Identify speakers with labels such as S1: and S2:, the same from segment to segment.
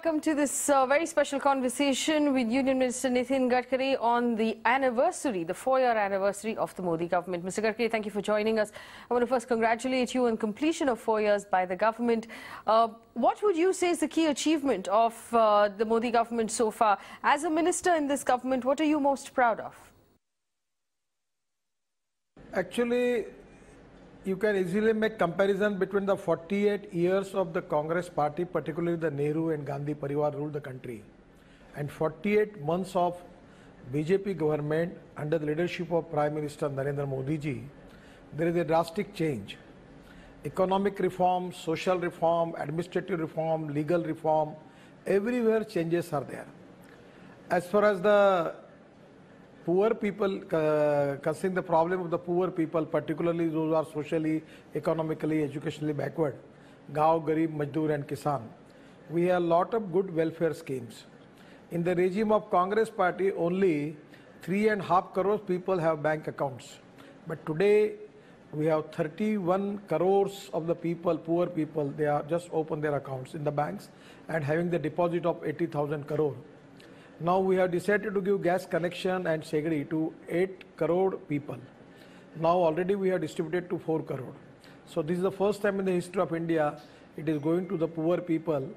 S1: welcome to this very special conversation with Union Minister Nitin Gadkari on the anniversary, the 4-year anniversary of the Modi government. Mr. Gadkari, thank you for joining us. I want to first congratulate you on completion of 4 years by the government. What would you say is the key achievement of the Modi government so far? As a minister in this government, what are you most proud of?
S2: Actually, you can easily make comparison between the 48 years of the Congress party, particularly the Nehru and Gandhi Parivar ruled the country, and 48 months of BJP government under the leadership of Prime Minister Narendra Modi ji. There is a drastic change. Economic reform, social reform, administrative reform, legal reform, everywhere changes are there. As far as the poor people, considering the problem of the poor people, particularly those who are socially, economically, educationally backward, Gaon, Garib, Mazdoor and Kisan, we have a lot of good welfare schemes. In the regime of Congress party, only 3.5 crores people have bank accounts. But today, we have 31 crores of the people, poor people, they are just open their accounts in the banks and having the deposit of 80,000 crore. Now we have decided to give gas connection and Segri to 8 crore people. Now already we have distributed to 4 crore. So this is the first time in the history of India it is going to the poor people,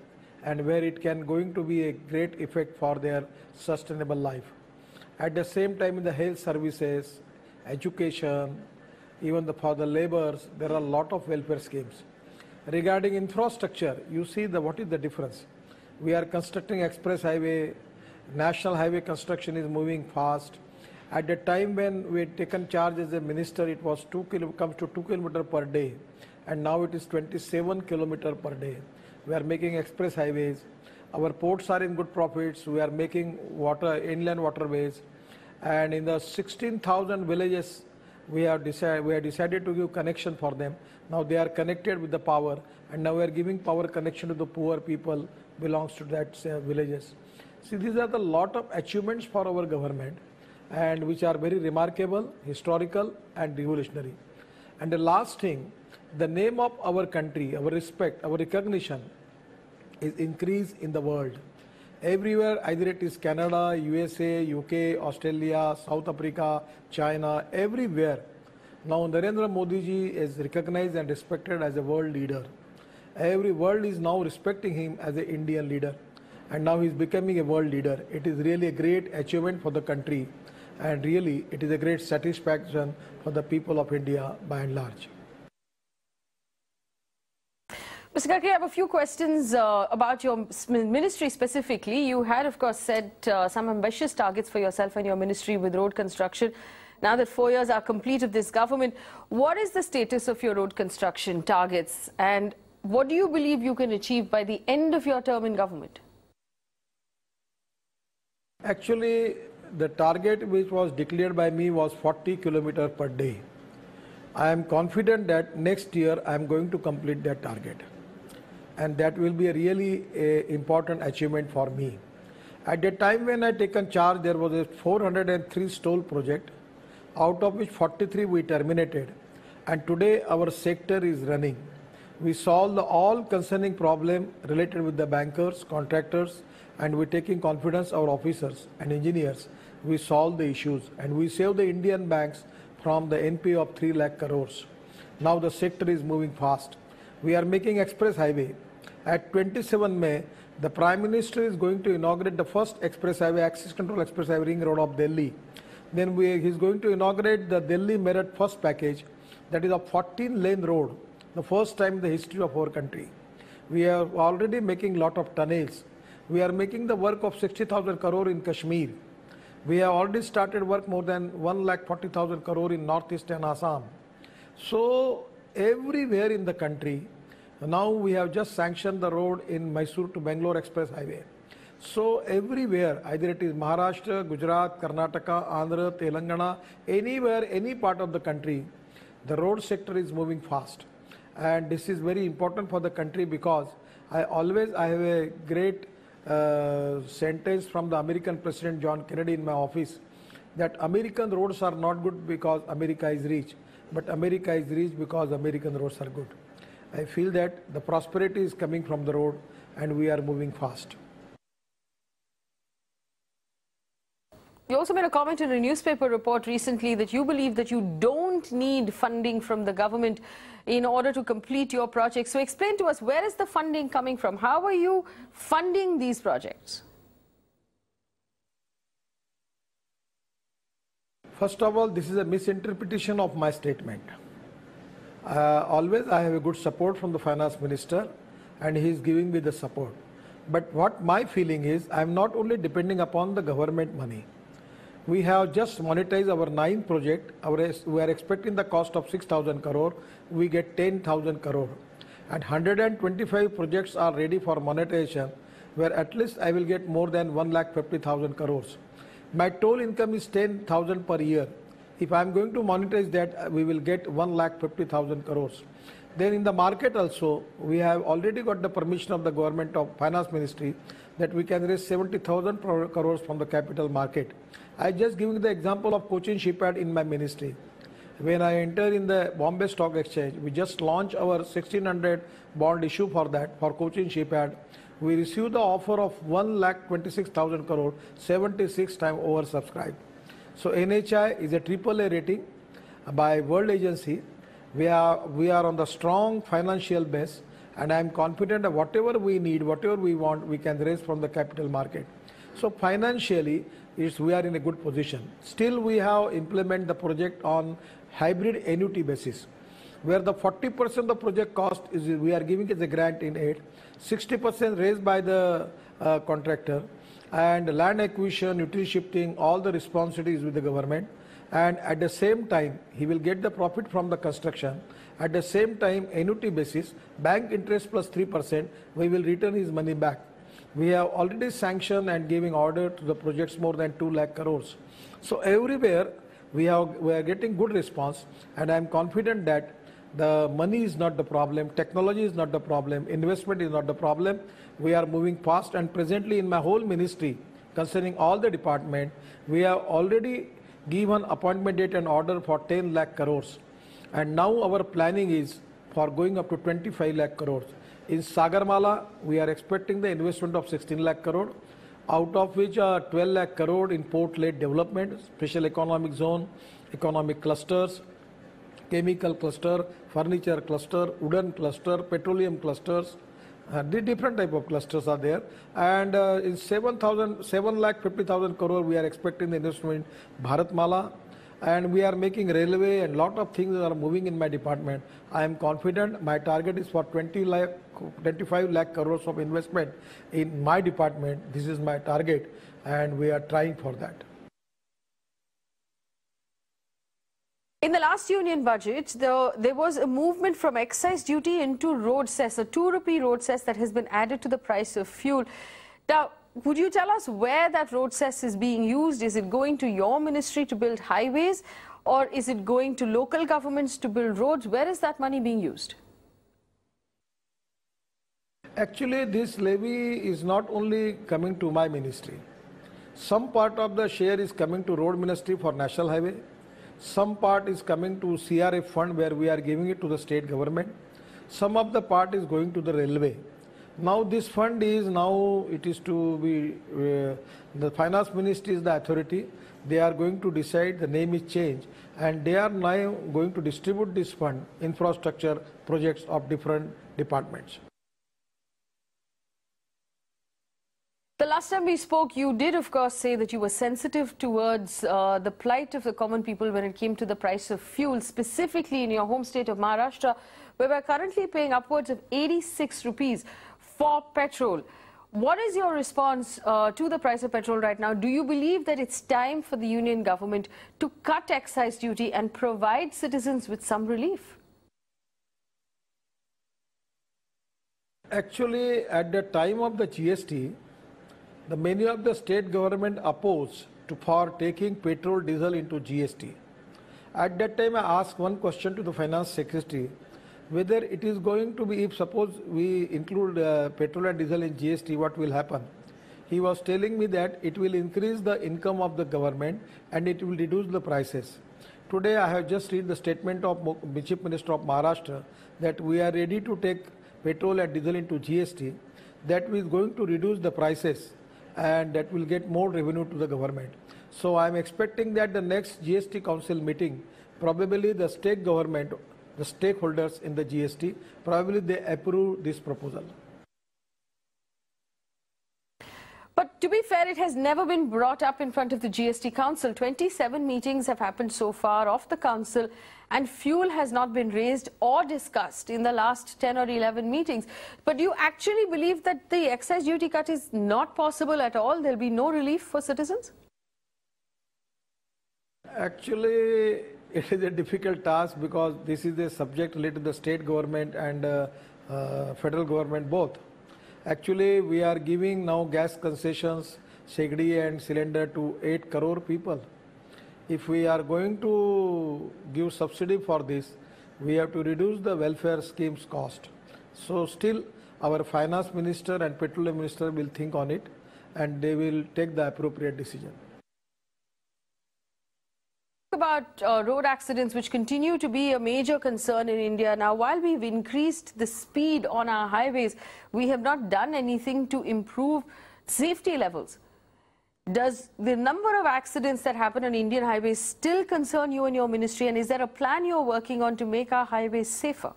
S2: and where it can going to be a great effect for their sustainable life. At the same time, in the health services, education, even for the laborers, there are a lot of welfare schemes. Regarding infrastructure, you see what is the difference. We are constructing express highway. National highway construction is moving fast. At the time when we had taken charge as a minister, it was comes to 2 kilometers per day, and now it is 27 kilometers per day. We are making express highways. Our ports are in good profits. We are making inland waterways, and in the 16,000 villages we have decided to give connection for them. Now they are connected with the power, and now we are giving power connection to the poor people belongs to that villages. See, these are the lot of achievements for our government, and which are very remarkable, historical and revolutionary. And the last thing, the name of our country, our respect, our recognition is increased in the world. Everywhere, either it is Canada, USA, UK, Australia, South Africa, China, everywhere. Now Narendra Modi ji is recognized and respected as a world leader. Every world is now respecting him as an Indian leader. And now he is becoming a world leader. It is really a great achievement for the country, and really it is a great satisfaction for the people of India by and large.
S1: Mr. Gadkari, I have a few questions about your ministry specifically. You had, of course, set some ambitious targets for yourself and your ministry with road construction. Now that 4 years are complete of this government, what is the status of your road construction targets, and what do you believe you can achieve by the end of your term in government?
S2: Actually, the target which was declared by me was 40 kilometers per day. I am confident that next year I am going to complete that target, and that will be a really important achievement for me. At the time when I taken charge, there was a 403 stall project, out of which 43 we terminated, and today our sector is running. We solved all concerning problem related with the bankers, contractors, and we're taking confidence our officers and engineers. We solve the issues, and we save the Indian banks from the NPA of 3 lakh crores. Now the sector is moving fast. We are making express highway. At 27 May, the Prime Minister is going to inaugurate the first express highway, access control express highway ring road of Delhi. Then he's going to inaugurate the Delhi Meerut first package, that is a 14-lane road, the first time in the history of our country. We are already making lot of tunnels. We are making the work of 60,000 crore in Kashmir. We have already started work more than 1,40,000 crore in Northeast and Assam. So everywhere in the country, now we have just sanctioned the road in Mysore to Bangalore Express Highway. So everywhere, either it is Maharashtra, Gujarat, Karnataka, Andhra, Telangana, anywhere, any part of the country, the road sector is moving fast. And this is very important for the country, because I have a great sentence from the American President John Kennedy in my office, that American roads are not good because America is rich, but America is rich because American roads are good. I feel that the prosperity is coming from the road, and we are moving fast.
S1: You also made a comment in a newspaper report recently that you believe that you don't need funding from the government in order to complete your projects. So explain to us, where is the funding coming from? How are you funding these projects?
S2: First of all, this is a misinterpretation of my statement. Always I have a good support from the finance minister and he is giving me the support. But what my feeling is, I am not only depending upon the government money. We have just monetized our 9th project. We are expecting the cost of 6,000 crore. We get 10,000 crore. And 125 projects are ready for monetization, where at least I will get more than 1,50,000 crores. My total income is 10,000 per year. If I am going to monetize that, we will get 1,50,000 crores. Then in the market also, we have already got the permission of the government of finance ministry that we can raise 70,000 crores from the capital market. I just giving the example of Cochin Shipyard in my ministry. When I enter in the Bombay Stock Exchange, we just launched our 1600 bond issue for that, for Cochin Shipyard. We received the offer of 1,26,000 crore, 76 times oversubscribed. So NHI is a AAA rating by World Agency. We are on the strong financial base, and I am confident that whatever we need, whatever we want, we can raise from the capital market. So financially, we are in a good position. Still, we have implemented the project on hybrid annuity basis, where the 40% of the project cost is we are giving as a grant in aid, 60% raised by the contractor, and land acquisition, utility shifting, all the responsibilities with the government. And at the same time, he will get the profit from the construction. At the same time, annuity basis, bank interest plus 3%, we will return his money back. We have already sanctioned and giving order to the projects more than 2 lakh crores. So everywhere we are getting good response, and I am confident that the money is not the problem, technology is not the problem, investment is not the problem. We are moving fast, and presently in my whole ministry, concerning all the department, we have already given appointment date and order for 10 lakh crores. And now our planning is for going up to 25 lakh crores. In Sagarmala, we are expecting the investment of 16 lakh crore, out of which 12 lakh crore in port-led development, special economic zone, economic clusters, chemical cluster, furniture cluster, wooden cluster, petroleum clusters. The different type of clusters are there, and in 7,50,000 crore we are expecting the investment in Bharatmala, and we are making railway, and lot of things are moving in my department. I am confident. My target is for 25 lakh crores of investment in my department. This is my target, and we are trying for that.
S1: In the last union budget, there was a movement from excise duty into road cess, a 2 rupee road cess that has been added to the price of fuel. Now, would you tell us where that road cess is being used? Is it going to your ministry to build highways, or is it going to local governments to build roads? Where is that money being used?
S2: Actually, this levy is not only coming to my ministry. Some part of the share is coming to road ministry for national highway. Some part is coming to CRF fund, where we are giving it to the state government. Some of the part is going to the railway. Now this fund is it is to be, the finance ministry is the authority. They are going to decide, the name is changed, and they are now going to distribute this fund, infrastructure projects of different departments.
S1: The last time we spoke, you did, of course, say that you were sensitive towards the plight of the common people when it came to the price of fuel, specifically in your home state of Maharashtra, where we're currently paying upwards of 86 rupees for petrol. What is your response to the price of petrol right now? Do you believe that it's time for the union government to cut excise duty and provide citizens with some relief?
S2: Actually, at the time of the GST, many of the state government opposed for taking petrol, diesel into GST. At that time, I asked one question to the finance secretary, whether it is going to be, if suppose we include petrol and diesel in GST, what will happen? He was telling me that it will increase the income of the government and it will reduce the prices. Today, I have just read the statement of the Chief Minister of Maharashtra that we are ready to take petrol and diesel into GST. That is going to reduce the prices, and that will get more revenue to the government. So I'm expecting that the next GST Council meeting, probably the state government, the stakeholders in the GST, probably they approve this proposal.
S1: But to be fair, it has never been brought up in front of the GST Council. 27 meetings have happened so far of the Council, and fuel has not been raised or discussed in the last 10 or 11 meetings. But do you actually believe that the excise duty cut is not possible at all? There'll be no relief for citizens?
S2: Actually, it is a difficult task because this is a subject related to the state government and federal government both. Actually, we are giving now gas concessions, Shegdi and cylinder to 8 crore people. If we are going to give subsidy for this, we have to reduce the welfare schemes cost. So still our finance minister and petroleum minister will think on it and they will take the appropriate decision.
S1: About road accidents, which continue to be a major concern in India. Now, while we've increased the speed on our highways, we have not done anything to improve safety levels. Does the number of accidents that happen on Indian highways still concern you and your ministry? And is there a plan you're working on to make our highways safer?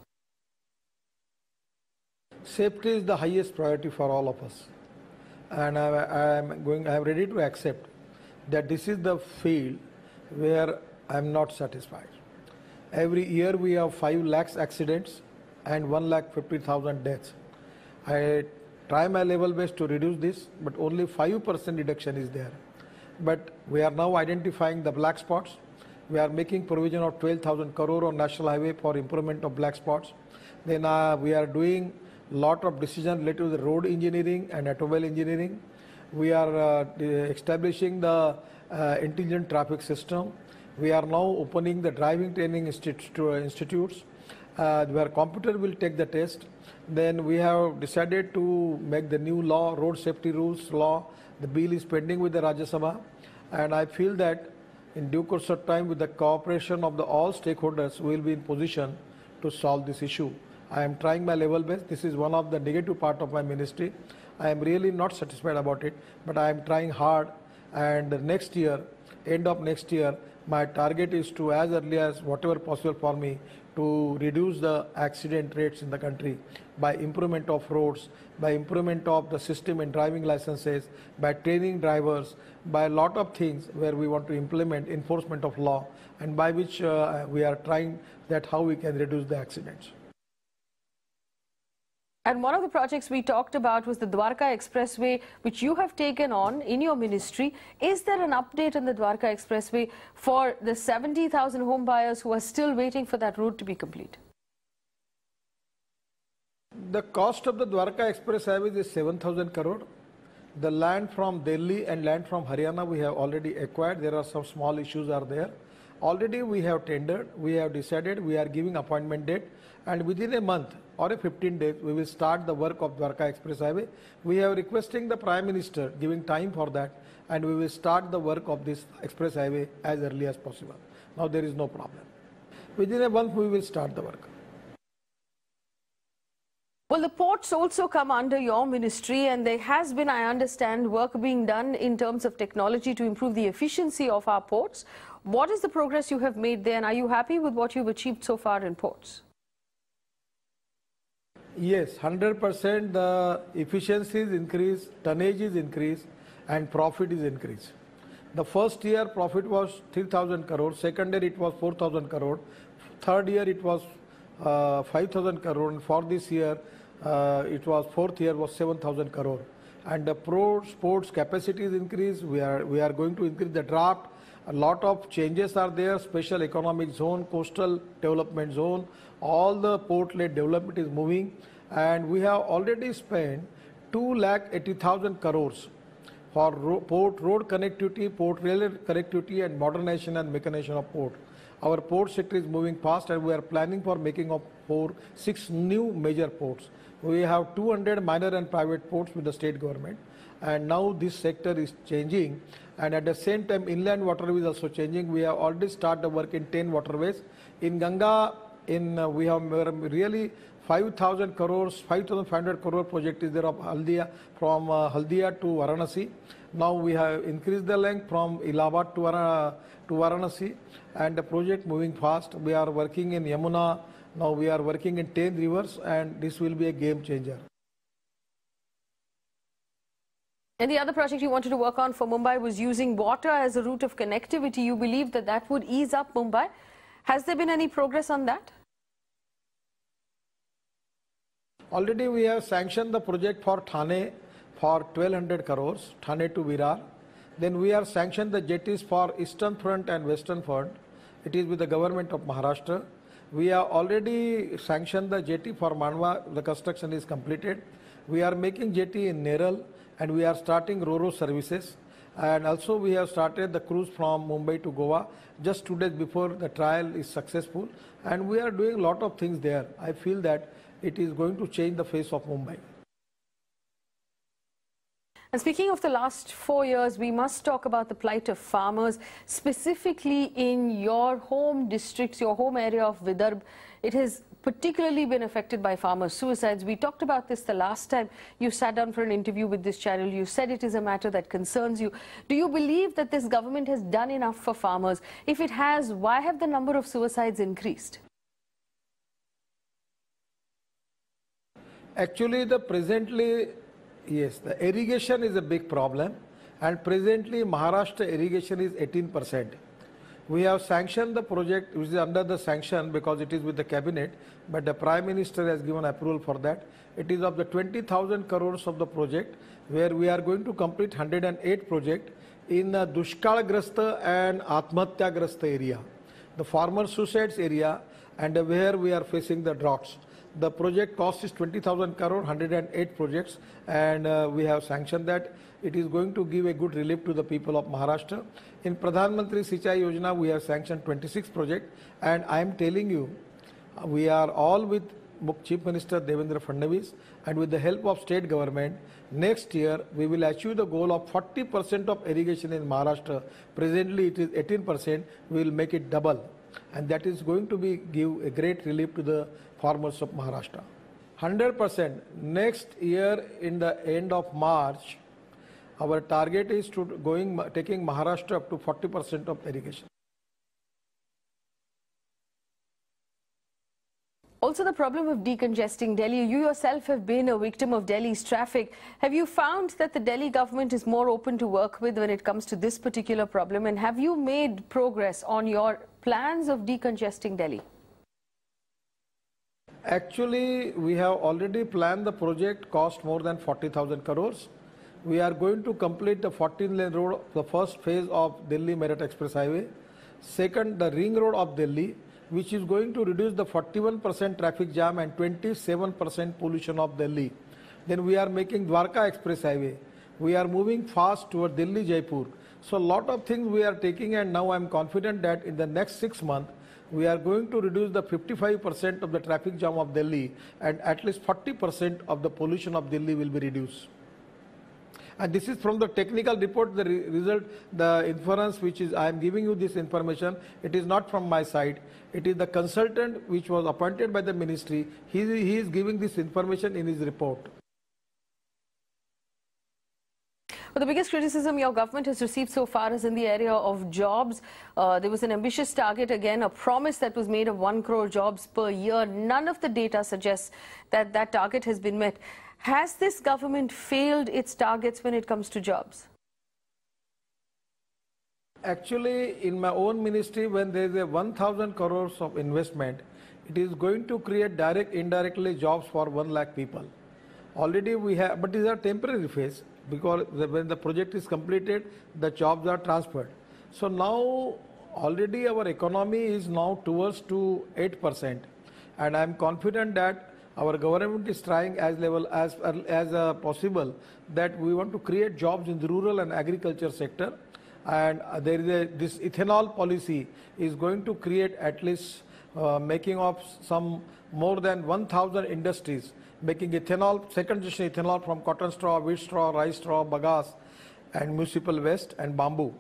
S2: Safety is the highest priority for all of us. And I'm ready to accept that this is the field where I am not satisfied. Every year we have 5 lakhs accidents and 1,50,000 deaths. I try my level best to reduce this, but only 5% reduction is there. But we are now identifying the black spots. We are making provision of 12,000 crore on national highway for improvement of black spots. Then we are doing lot of decisions related to the road engineering and automobile engineering. We are establishing the intelligent traffic system. We are now opening the driving training institutes where computer will take the test. Then we have decided to make the new law, road safety rules law. The bill is pending with the Rajya Sabha, and I feel that in due course of time, with the cooperation of all stakeholders, we will be in position to solve this issue. I am trying my level best. This is one of the negative part of my ministry. I am really not satisfied about it, but I am trying hard. And next year, end of next year, my target is to, as early as whatever possible for me, to reduce the accident rates in the country by improvement of roads, by improvement of the system in driving licenses, by training drivers, by a lot of things where we want to implement enforcement of law, and by which we are trying that how we can reduce the accidents.
S1: And one of the projects we talked about was the Dwarka Expressway, which you have taken on in your ministry. Is there an update on the Dwarka Expressway for the 70,000 home buyers who are still waiting for that route to be complete?
S2: The cost of the Dwarka Expressway is 7,000 crore. The land from Delhi and land from Haryana we have already acquired. There are some small issues are there. Already we have tendered, we have decided, we are giving appointment date, and within a month or a 15 days we will start the work of Dwarka Express Highway. We have requesting the Prime Minister giving time for that, and we will start the work of this express highway as early as possible. Now there is no problem. Within a month we will start the work.
S1: Well, the ports also come under your ministry, and there has been, I understand, work being done in terms of technology to improve the efficiency of our ports. What is the progress you have made there, and are you happy with what you've achieved so far in ports?
S2: Yes, 100% the efficiency is increased, tonnage is increased, and profit is increased. The first year profit was 3,000 crore, second year it was 4,000 crore, third year it was 5,000 crore, and for this year it was fourth year was 7,000 crore. And the ports capacity is increased. We are going to increase the draft. A lot of changes are there. Special economic zone, coastal development zone, all the port-led development is moving, and we have already spent 2,80,000 crores for port road connectivity, port rail connectivity, and modernization and mechanization of port. Our port sector is moving fast, and we are planning for making of 6 new major ports. We have 200 minor and private ports with the state government, and now this sector is changing, and at the same time inland waterways also changing. We have already started the work in 10 waterways. In Ganga, we have really 5,000 crores, 5,500 crore project is there of Haldia, from Haldia to Varanasi, Now we have increased the length from Allahabad to Varanasi, and the project moving fast. We are working in Yamuna, now we are working in 10 rivers, and this will be a game changer.
S1: And the other project you wanted to work on for Mumbai was using water as a route of connectivity. You believe that that would ease up Mumbai. Has there been any progress on that?
S2: Already we have sanctioned the project for Thane for 1200 crores, Thane to Virar. Then we are sanctioned the jetties for Eastern Front and Western Front. It is with the government of Maharashtra. We have already sanctioned the jetty for Manwa. The construction is completed. We are making jetty in Neral, and we are starting Ro-Ro services. And also we have started the cruise from Mumbai to Goa just 2 days before the trial is successful. And we are doing a lot of things there. I feel that it is going to change the face of Mumbai.
S1: And speaking of the last 4 years, we must talk about the plight of farmers, specifically in your home districts, your home area of Vidarbh. It has particularly been affected by farmer suicides. We talked about this the last time you sat down for an interview with this channel. You said it is a matter that concerns you. Do you believe that this government has done enough for farmers? If it has, why have the number of suicides increased?
S2: Actually, yes, the irrigation is a big problem, and presently Maharashtra irrigation is 18%. We have sanctioned the project, which is under the sanction because it is with the cabinet, but the Prime Minister has given approval for that. It is of the 20,000 crores of the project, where we are going to complete 108 project in the Dushkalgrasta and Atmahatyagrasta area, the farmer suicides area, and where we are facing the droughts. The project cost is 20,000 crore, 108 projects, and we have sanctioned that. It is going to give a good relief to the people of Maharashtra. In Pradhan Mantri Sinchai Yojana, we have sanctioned 26 projects, and I am telling you, we are all with Chief Minister Devendra Fadnavis, and with the help of state government, next year we will achieve the goal of 40% of irrigation in Maharashtra. Presently it is 18%, we will make it double, and that is going to give a great relief to the farmers of Maharashtra. 100%. Next year in the end of March, our target is to taking Maharashtra up to 40% of irrigation.
S1: Also, the problem of decongesting Delhi. You yourself have been a victim of Delhi's traffic. Have you found that the Delhi government is more open to work with when it comes to this particular problem? And have you made progress on your plans of decongesting Delhi?
S2: Actually, we have already planned the project, cost more than 40,000 crores. We are going to complete the 14-lane road, the first phase of Delhi Meerut Express Highway. Second, the ring road of Delhi, which is going to reduce the 41% traffic jam and 27% pollution of Delhi. Then we are making Dwarka Express Highway. We are moving fast toward Delhi Jaipur. So a lot of things we are taking, and now I am confident that in the next 6 months, we are going to reduce the 55% of the traffic jam of Delhi, and at least 40% of the pollution of Delhi will be reduced. And this is from the technical report, the result, the inference which is, I am giving you this information, it is not from my side. It is the consultant which was appointed by the ministry. He is giving this information in his report.
S1: Well, the biggest criticism your government has received so far is in the area of jobs. There was an ambitious target, again, a promise that was made of 1 crore jobs per year. None of the data suggests that that target has been met. Has this government failed its targets when it comes to jobs?
S2: Actually, in my own ministry, when there is a 1,000 crores of investment, it is going to create direct, indirectly jobs for 1 lakh people. Already we have, but these are temporary phase, because when the project is completed, the jobs are transferred. So now already our economy is now towards to 8%, and I am confident that our government is trying as level as possible that we want to create jobs in the rural and agriculture sector, and there is this ethanol policy is going to create at least making of some more than 1,000 industries making ethanol, second generation ethanol from cotton straw, wheat straw, rice straw, bagasse, and municipal waste and bamboo.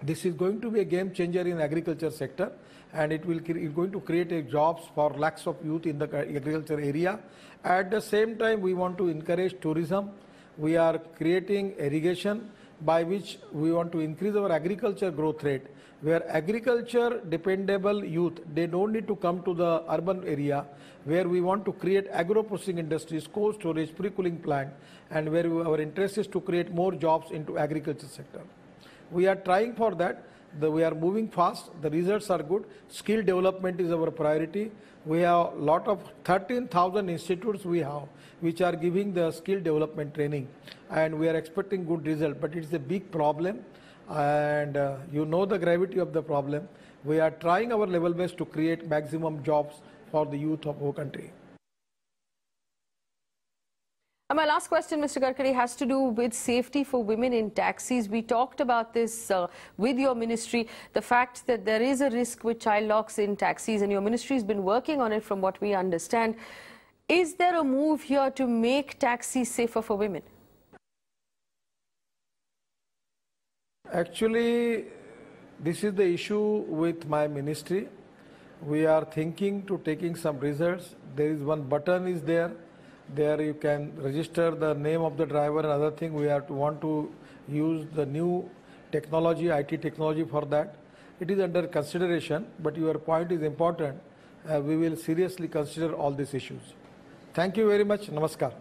S2: This is going to be a game changer in agriculture sector, and it will going to create jobs for lakhs of youth in the agriculture area. At the same time, we want to encourage tourism. We are creating irrigation. by which we want to increase our agriculture growth rate, where agriculture dependable youth, they don't need to come to the urban area, where we want to create agro-processing industries, cold storage, pre-cooling plant, and where our interest is to create more jobs into agriculture sector. We are trying for that. We are moving fast. The results are good. Skill development is our priority. We have a lot of 13,000 institutes we have, which are giving the skill development training, and we are expecting good result. But it's a big problem, and you know the gravity of the problem. We are trying our level best to create maximum jobs for the youth of our country.
S1: And my last question, Mr. Gadkari, has to do with safety for women in taxis. We talked about this with your ministry, the fact that there is a risk with child locks in taxis, and your ministry has been working on it from what we understand. Is there a move here to make taxis safer for women?
S2: Actually, this is the issue with my ministry. We are thinking to taking some results. There is one button is there. There you can register the name of the driver and other thing. We want to use the new technology, IT technology for that. It is under consideration, but your point is important. We will seriously consider all these issues. Thank you very much. Namaskar.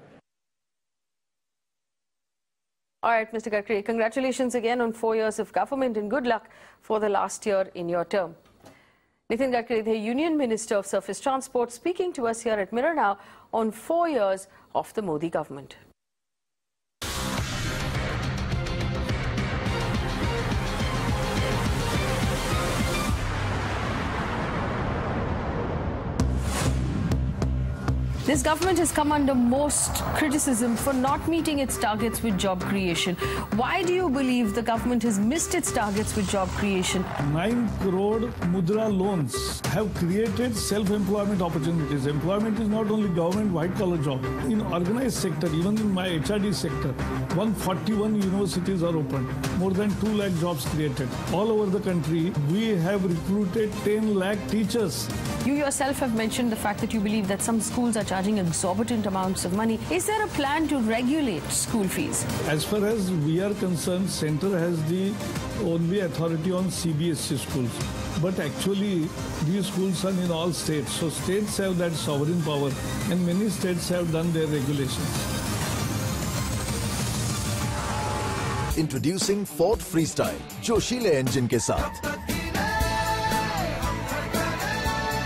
S1: All right, Mr. Gadkari, congratulations again on 4 years of government and good luck for the last year in your term. Nitin Gadkari, the Union Minister of Surface Transport, speaking to us here at Mirror Now on 4 years of the Modi government. This government has come under most criticism for not meeting its targets with job creation. Why do you believe the government has missed its targets with job creation?
S3: 9 crore mudra loans have created self-employment opportunities. Employment is not only government white-collar job. In organized sector, even in my HRD sector, 141 universities are opened. More than 2 lakh jobs created. All over the country, we have recruited 10 lakh teachers.
S1: You yourself have mentioned the fact that you believe that some schools are charging exorbitant amounts of money. Is there a plan to regulate school fees?
S3: As far as we are concerned, Centre has the only authority on CBSE schools. But actually, these schools are in all states. So states have that sovereign power, and many states have done their regulations.
S4: Introducing Ford Freestyle, जोशीले engine के साथ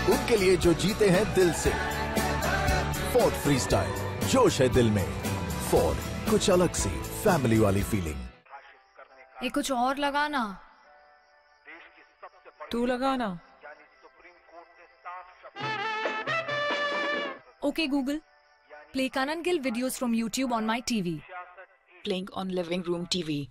S4: उनके लिए जो जीते हैं दिल से। Ford Freestyle, जोश है दिल में। Ford, कुछ अलग सी फैमिली वाली फीलिंग।
S5: ये कुछ और लगाना।
S6: तू लगाना।
S5: Okay Google, play Kanan Gill videos from YouTube on my TV.
S6: Playing on living room TV.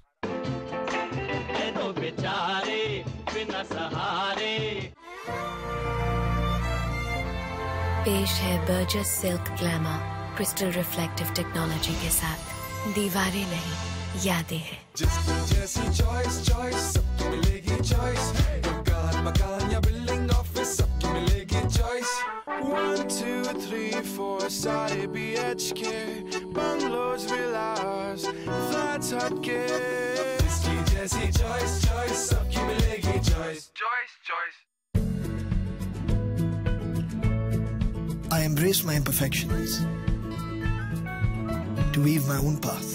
S7: पेश है Burgess silk glamour crystal reflective technology के साथ। दीवारें नहीं, यादें हैं।
S8: जैसी चॉइस सबकी मिलेगी चॉइस। दुकान मकान या बिल्डिंग ऑफिस सबकी मिलेगी चॉइस। 1 2 3 4 सारे BHK बंगलोज विलास फ्लैट्स हटके। जिसकी जैसी चॉइस सबकी मिलेगी choice.
S9: I embrace my imperfections to weave my own path.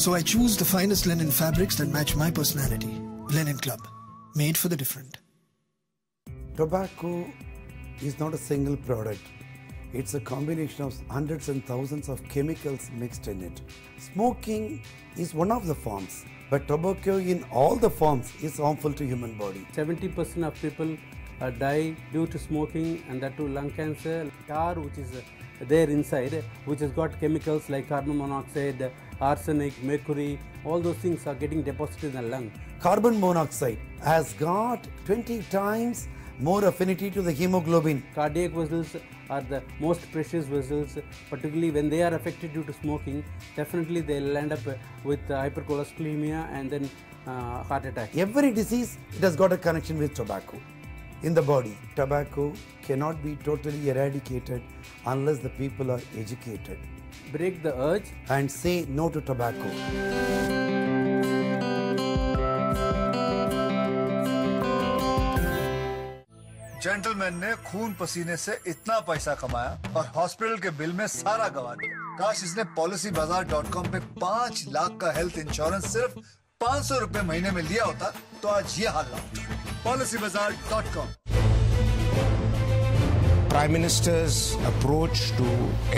S9: So I choose the finest linen fabrics that match my personality. Linen Club, made for the different.
S10: Tobacco is not a single product. It's a combination of hundreds and thousands of chemicals mixed in it. Smoking is one of the forms, but tobacco in all the forms is harmful to human body.
S11: 70% of people die due to smoking, and that to lung cancer. Tar which is there inside, which has got chemicals like carbon monoxide, arsenic, mercury, all those things are getting deposited in the lung.
S10: Carbon monoxide has got 20 times more affinity to the hemoglobin.
S11: Cardiac vessels are the most precious vessels, particularly when they are affected due to smoking. Definitely they'll end up with hypercholesteremia and then heart attack.
S10: Every disease, it has got a connection with tobacco. In the body, tobacco cannot be totally eradicated unless the people are educated.
S11: Break the urge
S10: and say no to tobacco.
S12: Gentleman ने खून पसीने से इतना पैसा कमाया और hospital के bill में सारा गवा दिया। काश इसने policybazaar.com पे 5 लाख का हेल्थ इंश्योरेंस सिर्फ 500 रुपए महीने में लिया होता तो आज ये हाल ना होता। policybazaar.com।
S13: Prime Minister's approach to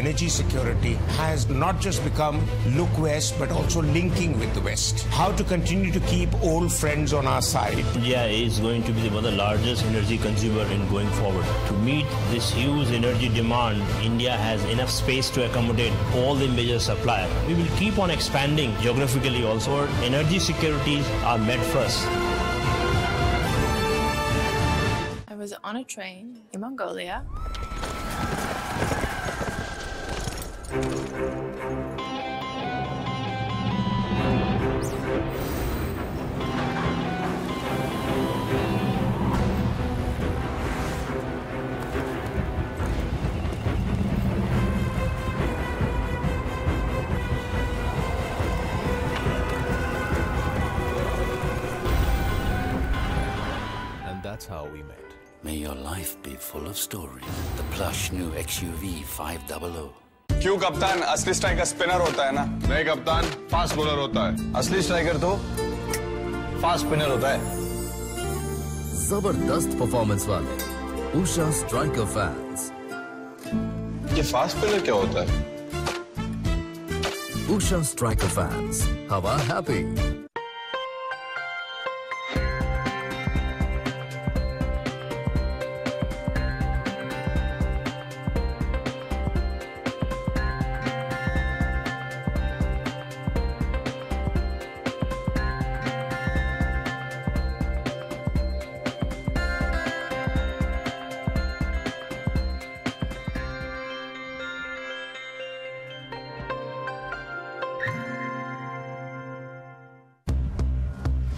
S13: energy security has not just become look west but also linking with the West. How to continue to keep old friends on our side.
S14: India is going to be one of the largest energy consumer in going forward. To meet this huge energy demand, India has enough space to accommodate all the major suppliers. We will keep on expanding geographically also. Our energy securities are met first.
S15: I was on a train in Mongolia.
S4: And that's how we met.
S16: May your life be full of stories. The plush new XUV 500.
S17: क्यों कप्तान? असली striker spinner होता है ना। नहीं कप्तान, fast bowler होता है। असली स्ट्राइकर तो फास्ट स्पिनर होता है।
S4: जबरदस्त परफॉर्मेंस वाले उषा स्ट्राइकर फैंस।
S17: ये फास्ट स्पिनर क्या होता है?
S4: उषा स्ट्राइकर फैंस, हवा happy.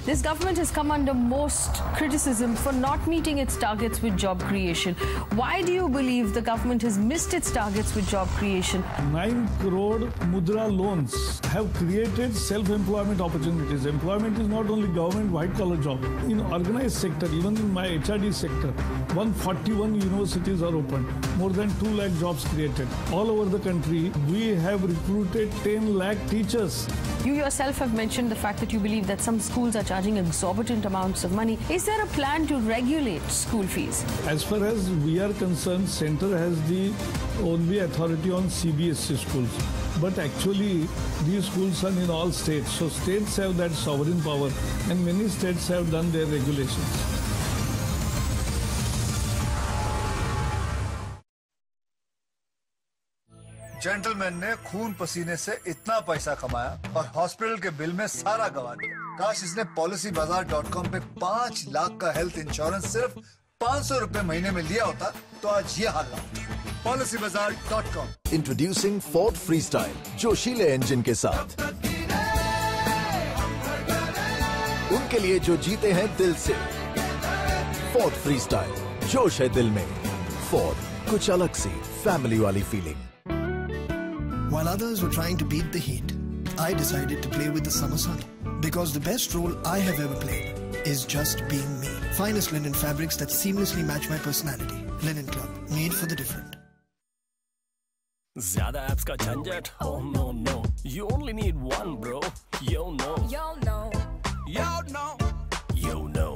S1: This government has come under most criticism for not meeting its targets with job creation. Why do you believe the government has missed its targets with job creation?
S3: 9 crore mudra loans have created self-employment opportunities. Employment is not only government white-collar job. In organized sector, even in my HRD sector, 141 universities are open. More than 2 lakh jobs created. All over the country, we have recruited 10 lakh teachers.
S1: You yourself have mentioned the fact that you believe that some schools are charging exorbitant amounts of money. Is there a plan to regulate school fees?
S3: As far as we are concerned, Center has the only authority on CBSE schools. But actually, these schools are in all states. So states have that sovereign power and many states have done their regulations.
S12: Gentleman ने खून पसीने से इतना पैसा कमाया और hospital के bill में सारा गवा दिया। काश इसने policybazaar.com पे 5 लाख का हेल्थ इंश्योरेंस सिर्फ 500 रुपए महीने में लिया होता तो आज ये हाल ना होता। policybazaar.com।
S4: इंट्रोड्यूसिंग फोर्ड फ्रीस्टाइल जोशीले इंजन के साथ, उनके लिए जो जीते हैं दिल से। फोर्ड फ्रीस्टाइल, जोश है दिल में। फोर्ड, कुछ अलग सी फैमिली वाली feeling.
S9: While others were trying to beat the heat, I decided to play with the summer sun. Because the best role I have ever played is just being me. Finest linen fabrics that seamlessly match my personality. Linen Club, made for the different.
S18: ज़्यादा apps का झंझट? Oh no no, you only need one bro. You know.
S19: You know.
S18: You know. You know.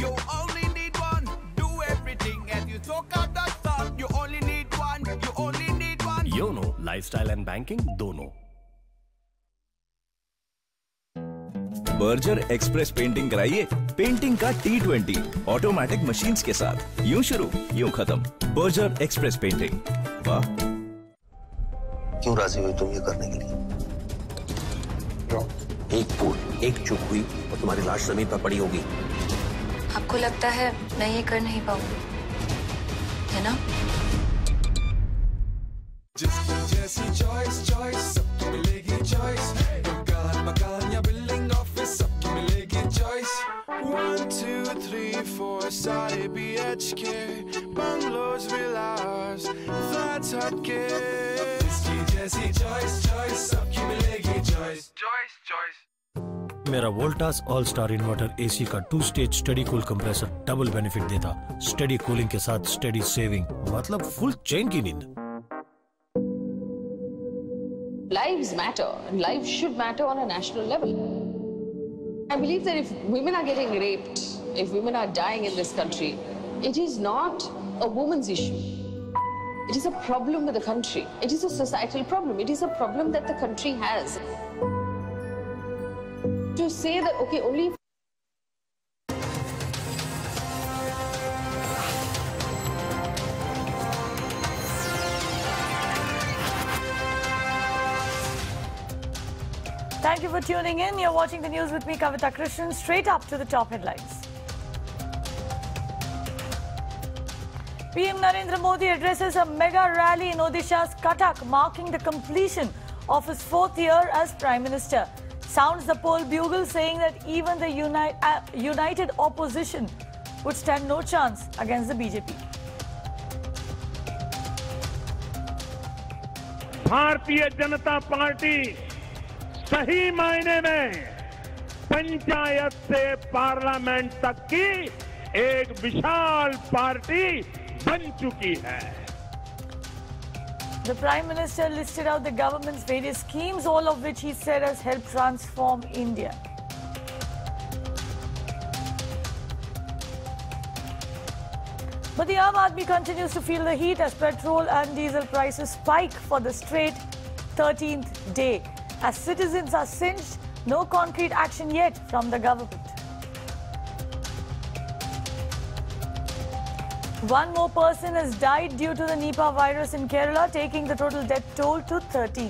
S19: You only need one. Do everything as you soak up the sun. You only need one. You only need one.
S18: You know, lifestyle and banking दोनों।
S20: Berger express painting कराइए। Painting का T20 automatic machines के साथ। यूं शुरू, यूं खत्म। Berger express painting. वाह।
S16: क्यों राजी हुई तुम ये करने के लिए? एक भूल, एक चूक हुई और तुम्हारी लाश जमीन पर पड़ी होगी।
S7: आपको लगता है मैं ये कर नहीं पाऊंगी, है ना?
S8: जिसकी जैसी चॉइस चॉइस सबकी मिलेगी चॉइस। दुकान मकान या बिल्डिंग ऑफिस सबकी मिलेगी चॉइस। 1 2 3 4 सारे BHK बंगलोज विलास फ्लैट्स हटके। जिसकी जैसी चॉइस चॉइस सबकी मिलेगी चॉइस। Choice choice.
S21: मेरा Voltas all star inverter AC का two stage steady cool compressor double benefit देता। स्टडी कूलिंग के साथ स्टडी सेविंग, मतलब फुल चैन की नींद।
S1: Lives matter, and lives should matter on a national level. I believe that if women are getting raped, if women are dying in this country, it is not a woman's issue. It is a problem with the country. It is a societal problem. It is a problem that the country has. To say that, okay, only...
S22: Thank you for tuning in. You're watching the news with me, Kavita Krishnan. Straight up to the top headlines. PM Narendra Modi addresses a mega rally in Odisha's Cuttack, marking the completion of his 4th year as Prime Minister. Sounds the poll bugle saying that even the united opposition would stand no chance against the BJP.
S23: Bharatiya Janata party सही मायने में पंचायत से parliament तक की एक विशाल party बन चुकी है।
S22: The Prime Minister listed out the government's various schemes, all of which he said has helped transform India. But the Aam Aadmi continues to feel the heat as petrol and diesel prices spike for the straight 13th day. As citizens are singed, no concrete action yet from the government. One more person has died due to the Nipah virus in Kerala, taking the total death toll to 13.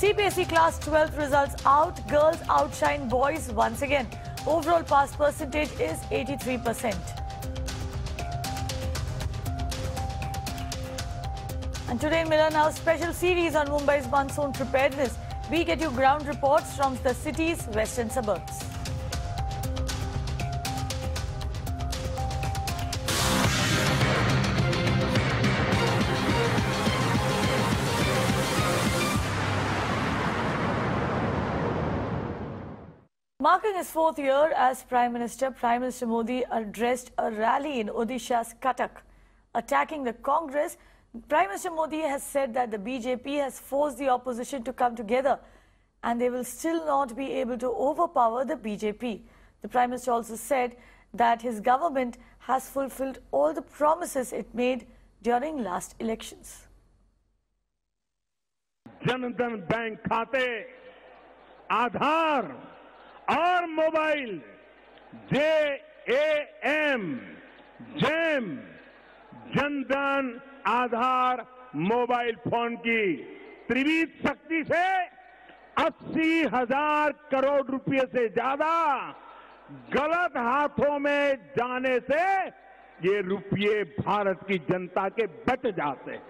S22: CBSE Class 12th results out. Girls outshine boys once again. Overall pass percentage is 83%. And today in Mirror Now, special series on Mumbai's monsoon preparedness. We get you ground reports from the city's western suburbs. Marking his 4th year as Prime Minister, Prime Minister Modi addressed a rally in Odisha's Cuttack. Attacking the Congress, Prime Minister Modi has said that the BJP has forced the opposition to come together and they will still not be able to overpower the BJP. The Prime Minister also said that his government has fulfilled all the promises it made during last elections.
S23: Jan Dhan Bank खाते, आधार और mobile JAM Jan Dhan Aadhaar mobile phone की त्रिविध शक्ति से 80,000 करोड़ रुपए से ज्यादा गलत हाथों में जाने से ये रुपये भारत की जनता के बच जाते हैं।